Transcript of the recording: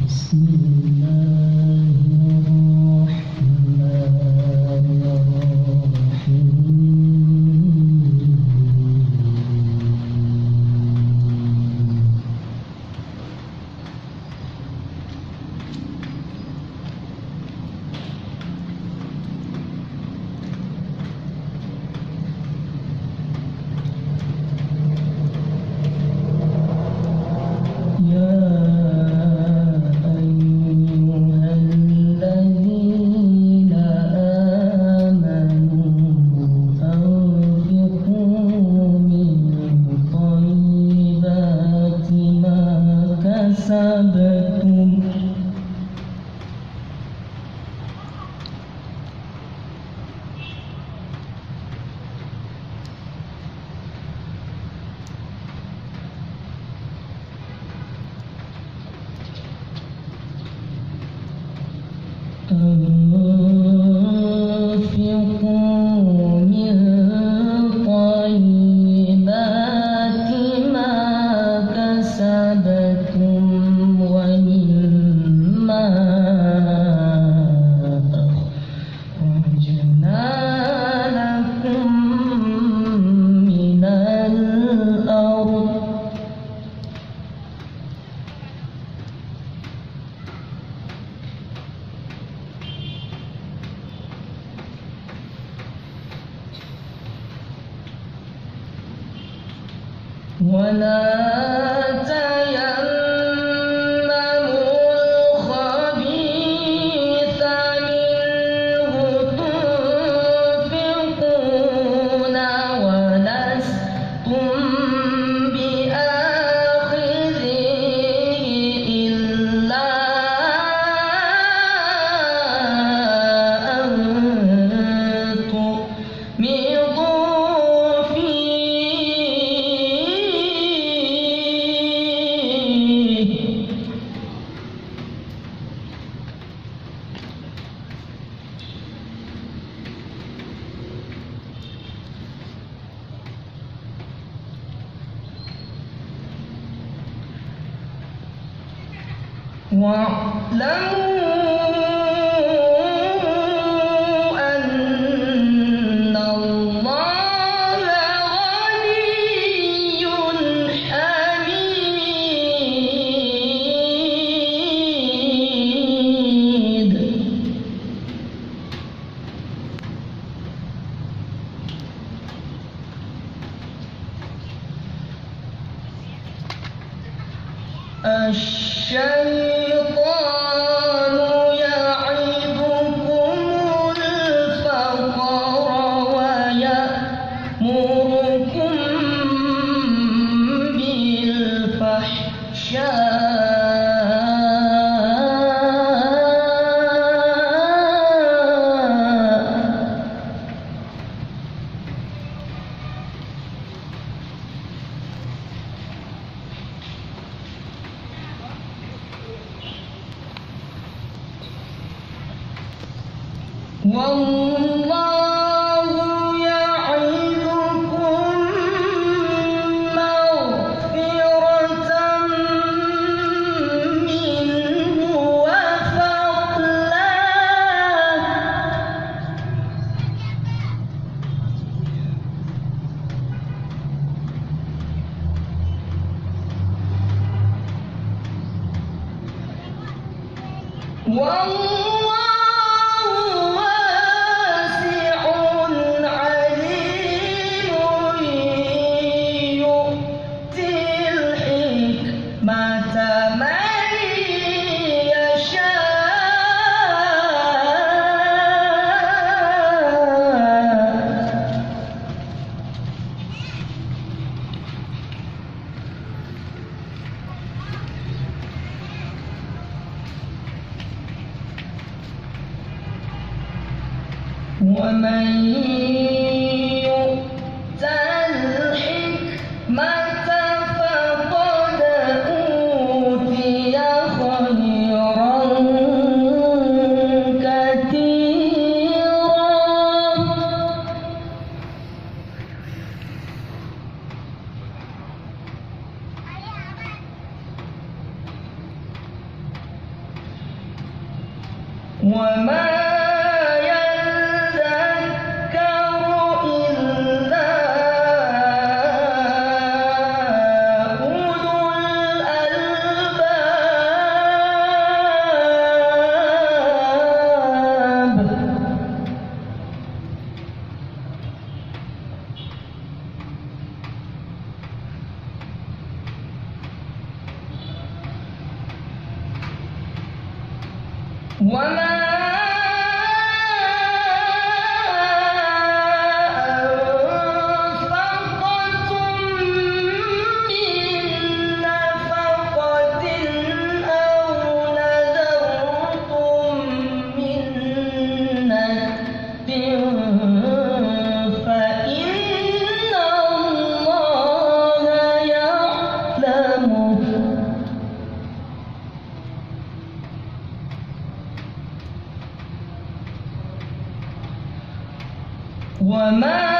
بسم الله الرحمن الرحيم أنفقوا من طيبات ما كسبتم ومما أخرجنا لكم من الأرض ولا تيمموا الخبيث منه تنفقون ولستم بآخذه إلا أن تغمضوا فيه واعلموا أن الله غني حميد الشيطان يعدكم الفقر ويأمركم بالفحشاء والله يعظكم مغفرة منه وفضلا والله واسع عليم يؤتي الحكمة من يشاء ومن يؤت الحكمة فقد أوتي خيرا كثيرا. وما يذكر إلا أولو الألباب. وما أنفقتم من نفقة أو نذرتم من نذر فإن الله يعلمه. وما